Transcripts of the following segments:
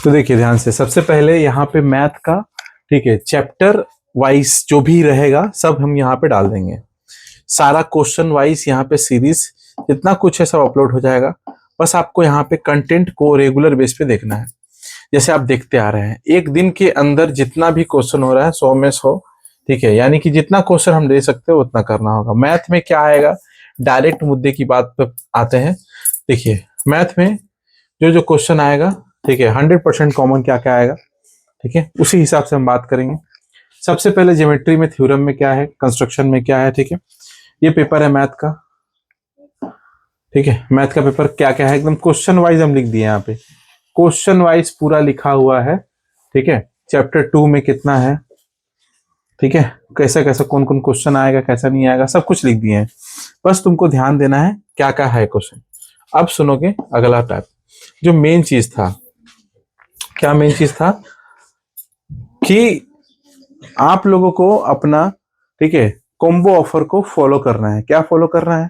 तो देखिए ध्यान से, सबसे पहले यहाँ पे मैथ का, ठीक है, चैप्टर वाइज जो भी रहेगा सब हम यहाँ पे डाल देंगे। सारा क्वेश्चन वाइज यहाँ पे सीरीज जितना कुछ है सब अपलोड हो जाएगा। बस आपको यहाँ पे कंटेंट को रेगुलर बेस पे देखना है। जैसे आप देखते आ रहे हैं, एक दिन के अंदर जितना भी क्वेश्चन हो रहा है 100 में 100, ठीक है, यानी कि जितना क्वेश्चन हम दे सकते हैं उतना करना होगा। मैथ में क्या आएगा, डायरेक्ट मुद्दे की बात पे आते हैं। देखिए मैथ में जो जो क्वेश्चन आएगा, ठीक है, 100% कॉमन क्या क्या आएगा, ठीक है, उसी हिसाब से हम बात करेंगे। सबसे पहले ज्योमेट्री में थ्योरम में क्या है, कंस्ट्रक्शन में क्या है, ठीक है। ये पेपर है मैथ का, ठीक है, मैथ का पेपर क्या क्या है एकदम क्वेश्चन वाइज हम लिख दिए। यहाँ पे क्वेश्चन वाइज पूरा लिखा हुआ है, ठीक है। चैप्टर 2 में कितना है, ठीक है, कैसा कैसा कौन कौन क्वेश्चन आएगा, कैसा नहीं आएगा, सब कुछ लिख दिए हैं। बस तुमको ध्यान देना है क्या क्या है क्वेश्चन। अब सुनोगे अगला टाइप, जो मेन चीज था। क्या मेन चीज था कि आप लोगों को अपना, ठीक है, कॉम्बो ऑफर को फॉलो करना है। क्या फॉलो करना है,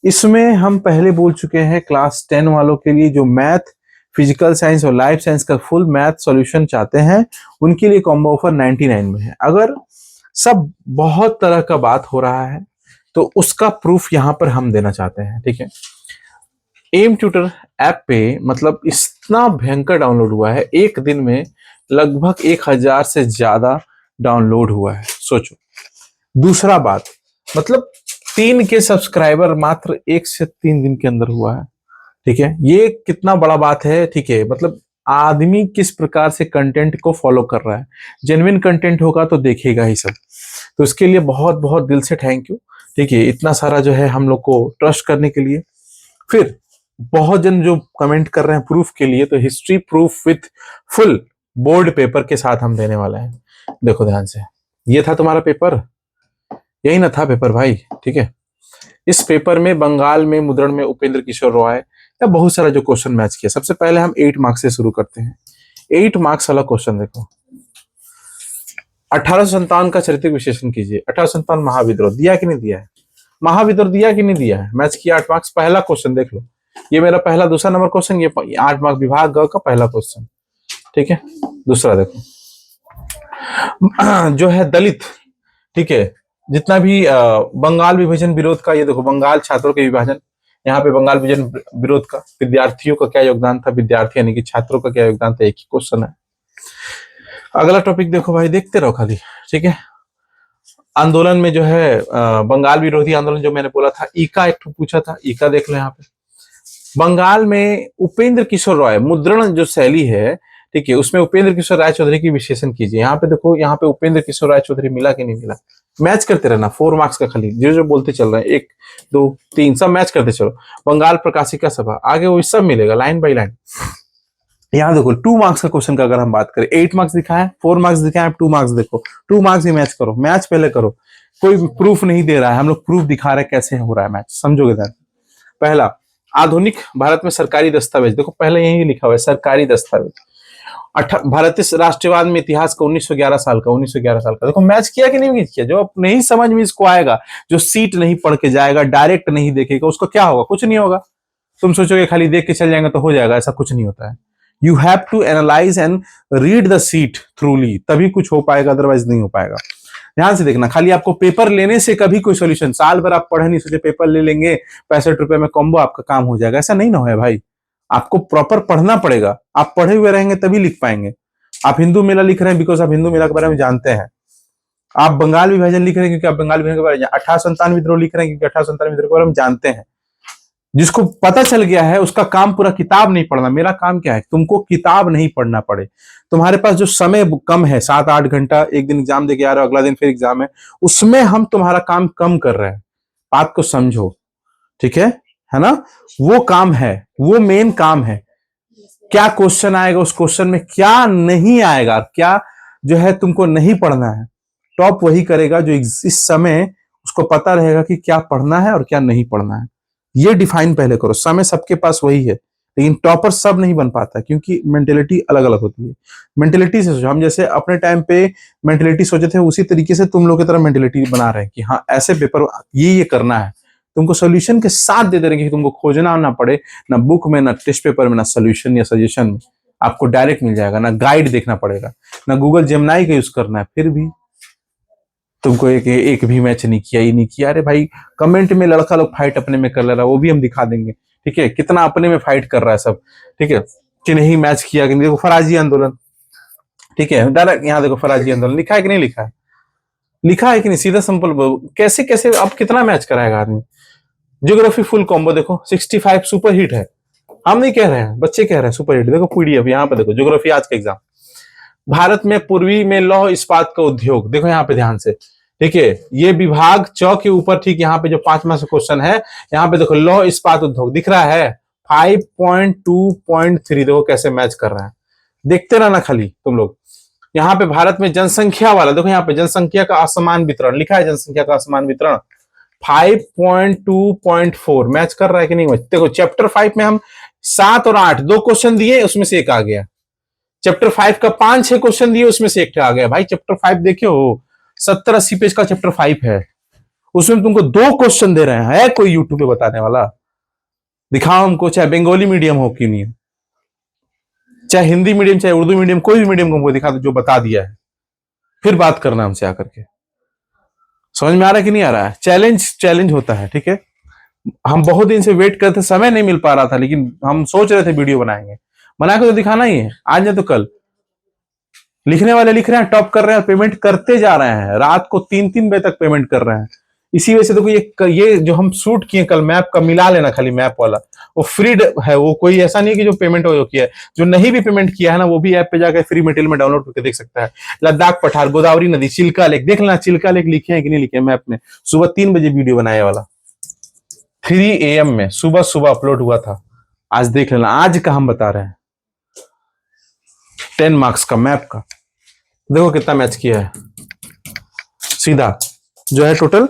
इसमें हम पहले बोल चुके हैं क्लास 10 वालों के लिए जो मैथ, फिजिकल साइंस और लाइफ साइंस का फुल मैथ सॉल्यूशन चाहते हैं, उनके लिए कॉम्बो ऑफर 99 में है। अगर सब बहुत तरह का बात हो रहा है तो उसका प्रूफ यहां पर हम देना चाहते हैं, ठीक है। एम ट्यूटर ऐप पे मतलब इतना भयंकर डाउनलोड हुआ है, एक दिन में लगभग 1000 से ज्यादा डाउनलोड हुआ है, सोचो। दूसरा बात, मतलब 3 के सब्सक्राइबर मात्र 1 से 3 दिन के अंदर हुआ है, ठीक है। ये कितना बड़ा बात है, ठीक है, मतलब आदमी किस प्रकार से कंटेंट को फॉलो कर रहा है। जेन्युइन कंटेंट होगा तो देखेगा ही सब। तो इसके लिए बहुत बहुत दिल से थैंक यू, ठीक है, इतना सारा जो है हम लोग को ट्रस्ट करने के लिए। फिर बहुत जन जो कमेंट कर रहे हैं प्रूफ के लिए, तो history proof with full board paper के साथ हम देने वाले हैं। देखो ध्यान से, ये था तुम्हारा पेपर, यही ना था पेपर भाई, ठीक है। इस पेपर में बंगाल में मुद्रण में उपेंद्र किशोर रॉय या बहुत सारा जो क्वेश्चन मैच किया। सबसे पहले हम 8 मार्क्स से शुरू करते हैं। 8 मार्क्स वाला क्वेश्चन देखो, 1857 का चारित्रिक विश्लेषण कीजिए। 1857 महाविद्रोह दिया कि नहीं दिया है, महाविद्रोह दिया कि नहीं दिया है, मैच किया 8 मार्क्स। पहला क्वेश्चन देख लो, ये मेरा पहला दूसरा नंबर क्वेश्चन, ये 8 मार्क्स विभाग ग का पहला क्वेश्चन, ठीक है। दूसरा देखो जो है दलित, ठीक है, जितना भी बंगाल विभाजन विरोध का, ये देखो बंगाल छात्रों के विभाजन, यहाँ पे बंगाल विभाजन विरोध का विद्यार्थियों का क्या योगदान था, विद्यार्थी यानी कि छात्रों का क्या योगदान था, एक ही क्वेश्चन है। अगला टॉपिक देखो भाई, देखते रहो खाली, ठीक है। आंदोलन में जो है बंगाल विरोधी आंदोलन जो मैंने बोला था, ईका एक पूछा था, ईका देख लो यहाँ पे। बंगाल में उपेंद्र किशोर रॉय मुद्रण जो शैली है, ठीक है, उसमें उपेंद्र किशोर राय चौधरी की विश्लेषण कीजिए। यहाँ पे देखो, यहाँ पे उपेंद्र किशोर राय चौधरी मिला कि नहीं मिला, मैच करते रहना। 4 मार्क्स का खाली जो जो बोलते चल रहे हैं, 1 2 3 सब मैच करते चलो। बंगाल प्रकाशिका सभा, आगे वो सब मिलेगा लाइन बाई लाइन। यहाँ देखो 2 मार्क्स का क्वेश्चन का अगर हम बात करें, 8 मार्क्स दिखा है, 4 मार्क्स दिखा है, 2 मार्क्स देखो, 2 मार्क्स ही मैच करो। मैच पहले करो, कोई प्रूफ नहीं दे रहा है, हम लोग प्रूफ दिखा रहे हैं कैसे हो रहा है मैच, समझोगे ध्यान। पहला, आधुनिक भारत में सरकारी दस्तावेज, देखो पहले यही लिखा हुआ है सरकारी दस्तावेज। भारतीय राष्ट्रवाद में इतिहास का 1911 साल का, 1911 साल का। देखो मैच किया कि नहीं किया। जो नहीं समझ में इसको आएगा, जो सीट नहीं पढ़ के जाएगा, डायरेक्ट नहीं देखेगा, उसको क्या होगा, कुछ नहीं होगा। तुम सोचोगे खाली देख के चल जाएंगे तो हो जाएगा, ऐसा कुछ नहीं होता है। You have to analyse and read the sheet thoroughly, तभी कुछ हो पाएगा, अदरवाइज नहीं हो पाएगा। ध्यान से देखना, खाली आपको पेपर लेने से कभी कोई सोल्यूशन, साल भर आप पढ़े नहीं, सोचे पेपर ले लेंगे 65 रुपए में कॉम्बो आपका काम हो जाएगा, ऐसा नहीं ना हो भाई। आपको प्रॉपर पढ़ना पड़ेगा, आप पढ़े हुए रहेंगे तभी लिख पाएंगे। आप हिंदू मेला लिख रहे हैं बिकॉज आप हिंदू मेला के बारे में जानते हैं। आप बंगाल विभाजन लिख रहे हैं क्योंकि आप बंगाल विभाजन के बारे में, 1857 विद्रोह लिख रहे हैं क्योंकि 1857 विद्रोह के बारे में जानते हैं। जिसको पता चल गया है उसका काम पूरा किताब नहीं पढ़ना। मेरा काम क्या है, तुमको किताब नहीं पढ़ना पड़े। तुम्हारे पास जो समय कम है, 7-8 घंटा, एक दिन एग्जाम देके आ रहे हो, अगला दिन फिर एग्जाम है, उसमें हम तुम्हारा काम कम कर रहे हैं। बात को समझो, ठीक है ना। वो काम है, वो मेन काम है। क्या क्वेश्चन आएगा, उस क्वेश्चन में क्या नहीं आएगा, क्या जो है तुमको नहीं पढ़ना है, टॉप वही करेगा जो इस समय उसको पता रहेगा कि क्या पढ़ना है और क्या नहीं पढ़ना है। ये डिफाइन पहले करो। समय सबके पास वही है, लेकिन टॉपर सब नहीं बन पाता क्योंकि मेंटेलिटी अलग अलग होती है। मेंटेलिटी से सोचो, हम जैसे अपने टाइम पे मेंटेलिटी सोचे थे, उसी तरीके से तुम लोग की तरह मेंटेलिटी बना रहे हैं कि हाँ ऐसे पेपर ये करना है। तुमको सोल्यूशन के साथ दे दे रहे हैं कि तुमको खोजना ना पड़े, ना बुक में, ना टेस्ट पेपर में, ना सोल्यूशन या सजेशन में। आपको डायरेक्ट मिल जाएगा, ना गाइड देखना पड़ेगा, ना गूगल जेमिनी का यूज करना है। फिर भी तुमको एक भी मैच नहीं किया, ये नहीं किया। अरे भाई कमेंट में लड़का लोग फाइट अपने में कर ले रहा है, वो भी हम दिखा देंगे, ठीक है, कितना अपने में फाइट कर रहा है सब, ठीक है, कि नहीं मैच किया कि नहीं। देखो फराजी आंदोलन, ठीक है, डायरेक्ट यहाँ देखो फराजी आंदोलन लिखा है कि नहीं लिखा है, लिखा है कि नहीं, सीधा सिंपल। कैसे कैसे अब कितना मैच कराएगा आदमी। ज्योग्राफी फुल कॉम्बो देखो 65 सुपर हिट है, हम नहीं कह रहे हैं, बच्चे कह रहे हैं सुपर हिट। देखो पीडीएफ यहाँ पे देखो, ज्योग्राफी आज का एग्जाम। भारत में पूर्वी में लौह इस्पात का उद्योग, देखो यहाँ पे ध्यान से, ठीक है, ये विभाग च के ऊपर, ठीक यहाँ पे जो 5वां से क्वेश्चन है, यहाँ पे देखो लौह इस्पात उद्योग दिख रहा है 5.2.3, देखो कैसे मैच कर रहा है, देखते रहना खाली तुम लोग। यहाँ पे भारत में जनसंख्या वाला देखो, यहाँ पे जनसंख्या का असमान वितरण लिखा है, जनसंख्या का असमान वितरण 5.2.4 मैच कर रहा है कि नहीं। देखो चैप्टर 5 में हम 7 और 8 2 क्वेश्चन दिए, उसमें से एक आ गया। चैप्टर 5 का 5-6 क्वेश्चन दिए, उसमें से एक आ गया। भाई चैप्टर 5 देखियो 70-80 पेज का चैप्टर 5 है, उसमें तुमको 2 क्वेश्चन दे रहे हैं। है कोई यूट्यूब पे बताने वाला? दिखाओ हमको, चाहे बंगाली मीडियम हो क्यों नहीं, चाहे हिंदी मीडियम चाहे उर्दू मीडियम, कोई भी मीडियम को हमको दिखा दो जो बता दिया है, फिर बात करना हमसे आकर के। समझ में आ रहा है कि नहीं आ रहा है? चैलेंज होता है, ठीक है। हम बहुत दिन से वेट करते, समय नहीं मिल पा रहा था, लेकिन हम सोच रहे थे वीडियो बनाएंगे, बना के तो दिखाना ही है, आज नहीं तो कल। लिखने वाले लिख रहे हैं, टॉप कर रहे हैं, पेमेंट करते जा रहे हैं, रात को 3-3 बजे तक पेमेंट कर रहे हैं। इसी वजह से देखो ये जो हम शूट किए कल मैप का, मिला लेना खाली मैप वाला, वो फ्री है, वो कोई ऐसा नहीं कि जो पेमेंट हो किया है। जो नहीं भी पेमेंट किया है ना, वो भी ऐप पे जाकर फ्री मटेरियल में डाउनलोड करके देख सकता है। लद्दाख पठार, गोदावरी नदी, चिल्का लेक, देख लेना चिल्का लेक लिखे हैं कि नहीं लिखे मैप में। सुबह 3 बजे वीडियो बनाने वाला 3 AM में सुबह अपलोड हुआ था, आज देख लेना। आज का हम बता रहे हैं 10 मार्क्स का मैप का, देखो कितना मैच किया है। सीधा जो है टोटल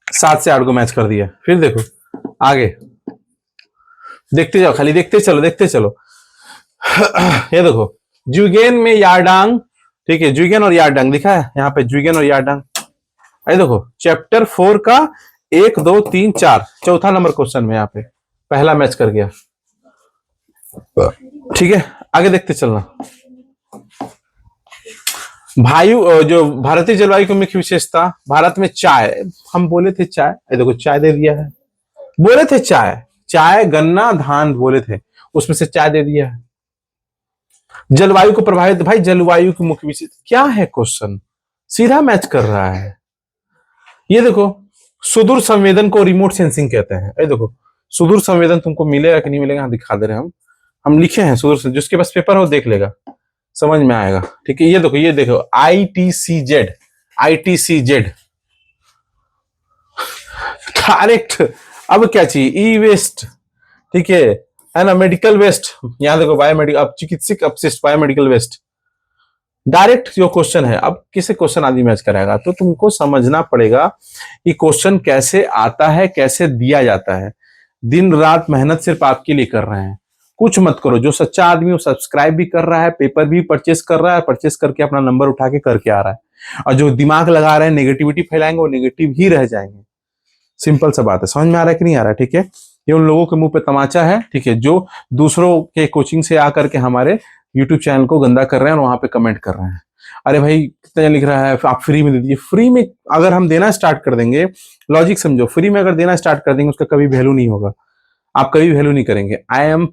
7 से 8 को मैच कर दिया। फिर देखो आगे देखते जाओ, खाली देखते चलो। ये देखो जुगेन में यारडांग, ठीक है, जुगेन और यारडांग दिखा है यहाँ पे, जुगेन और यारडांग। ये देखो चैप्टर 4 का 1 2 3 4 चौथा नंबर क्वेश्चन में यहाँ पे पहला मैच कर गया, ठीक है। आगे देखते चलना। जो भारतीय जलवायु की मुख्य विशेषता, भारत में चाय, हम बोले थे चाय, ये देखो चाय दे दिया है। बोले थे चाय गन्ना धान बोले थे, उसमें से चाय दे दिया है। जलवायु को प्रभावित, भाई जलवायु की मुख्य विशेषता क्या है, क्वेश्चन सीधा मैच कर रहा है। ये देखो सुदूर संवेदन को रिमोट सेंसिंग कहते हैं। ये देखो सुदूर संवेदन तुमको मिलेगा कि नहीं मिलेगा, दिखा दे रहे हैं हम लिखे हैं सुदूर, जिसके पास पेपर हो देख लेगा, समझ में आएगा, ठीक है। ये देखो ITCZ डायरेक्ट। अब क्या चाहिए, ई वेस्ट, ठीक है ना, मेडिकल वेस्ट, यहां देखो बायोमेडिकल, अब चिकित्सक अपशिष्ट, बायोमेडिकल वेस्ट, डायरेक्ट जो क्वेश्चन है। अब किसे क्वेश्चन आदि मैच कराएगा, तो तुमको समझना पड़ेगा कि क्वेश्चन कैसे आता है, कैसे दिया जाता है। दिन रात मेहनत सिर्फ आपके लिए कर रहे हैं, कुछ मत करो। जो सच्चा आदमी वो सब्सक्राइब भी कर रहा है, पेपर भी परचेस कर रहा है, परचेस करके अपना नंबर उठा के करके आ रहा है। और जो दिमाग लगा रहे हैं नेगेटिविटी फैलाएंगे, वो नेगेटिव ही रह जाएंगे। सिंपल सा बात है, समझ में आ रहा है कि नहीं आ रहा है, ठीक है। ये उन लोगों के मुंह पे तमाचा है, ठीक है, जो दूसरों के कोचिंग से आकर के हमारे यूट्यूब चैनल को गंदा कर रहे हैं और वहां पे कमेंट कर रहे हैं। अरे भाई कितना लिख रहा है, आप फ्री में दे दीजिए। फ्री में अगर हम देना स्टार्ट कर देंगे, लॉजिक समझो, फ्री में अगर देना स्टार्ट कर देंगे उसका कभी वैल्यू नहीं होगा, आप कभी वैल्यू नहीं करेंगे। I am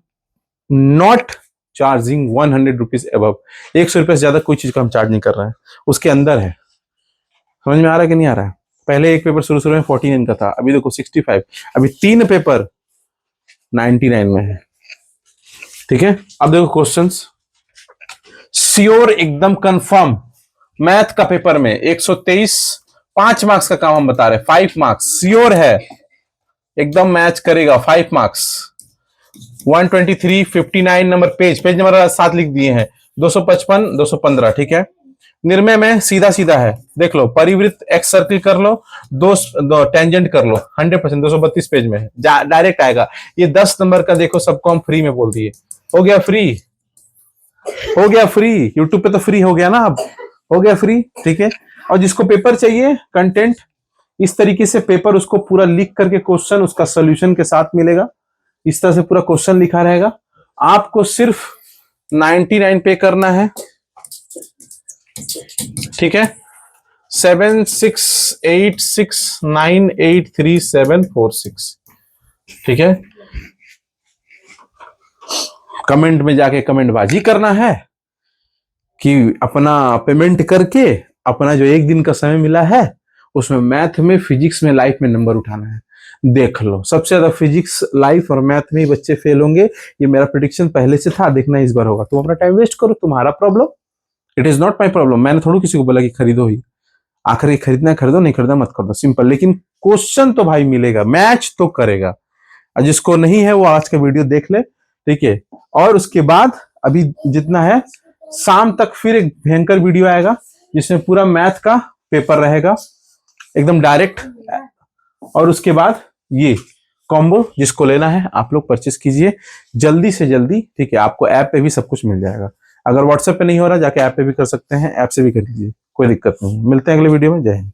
not charging 100 rupees above, 100 रुपए से ज्यादा कोई चीज का हम चार्ज नहीं कर रहे हैं, उसके अंदर है। समझ में आ रहा है कि नहीं आ रहा है? पहले एक पेपर शुरू में 49 का था, अभी देखो 65, अभी 3 पेपर 99 में है, ठीक है। अब देखो क्वेश्चंस, श्योर एकदम कंफर्म, मैथ का पेपर में 123 5 मार्क्स का काम हम बता रहे हैं, 5 मार्क्स श्योर है, एकदम मैच करेगा, 5 मार्क्स। 123 59 नंबर पेज नंबर 7 लिख दिए हैं, 255 215, ठीक है। निर्णय में सीधा है, देख लो, परिवृत्त एक्स सर्किल कर लो, दो टेंजेंट कर लो, 100% 232 पेज में है, डायरेक्ट आएगा। ये 10 नंबर का देखो, सबको हम फ्री में बोल दिए, हो गया फ्री, यूट्यूब पे तो फ्री हो गया ना, अब हो गया फ्री, ठीक है। और जिसको पेपर चाहिए कंटेंट, इस तरीके से पेपर उसको पूरा लिख करके क्वेश्चन उसका सोल्यूशन के साथ मिलेगा, इस तरह से पूरा क्वेश्चन लिखा रहेगा। आपको सिर्फ 99 पे करना है, ठीक है। 7686983746, ठीक है। कमेंट में जाके कमेंट बाजी करना है कि अपना पेमेंट करके अपना जो एक दिन का समय मिला है उसमें मैथ में, फिजिक्स में, लाइफ में नंबर उठाना है। देख लो, सबसे ज्यादा फिजिक्स, लाइफ और मैथ में ही बच्चे फेल होंगे, ये मेरा प्रेडिक्शन पहले से था, देखना इस बार होगा। तुम अपना टाइम वेस्ट करो, तुम्हारा problem, it is not my problem. मैंने थोड़ा किसी को बोला कि खरीदो ही, आखिर खरीदना है खरीदो, नहीं खरीदना मत कर दो, सिंपल। लेकिन क्वेश्चन तो भाई मिलेगा, मैच तो करेगा। और जिसको नहीं है वो आज का वीडियो देख ले, ठीक है। और उसके बाद अभी जितना है, शाम तक फिर एक भयंकर वीडियो आएगा जिसमें पूरा मैथ का पेपर रहेगा एकदम डायरेक्ट। और उसके बाद ये कॉम्बो जिसको लेना है आप लोग परचेस कीजिए जल्दी से जल्दी, ठीक है। आपको ऐप पे भी सब कुछ मिल जाएगा। अगर व्हाट्सएप पे नहीं हो रहा, जाके ऐप पे भी कर सकते हैं, ऐप से भी कर लीजिए, कोई दिक्कत नहीं। मिलते हैं अगले वीडियो में। जय हिंद।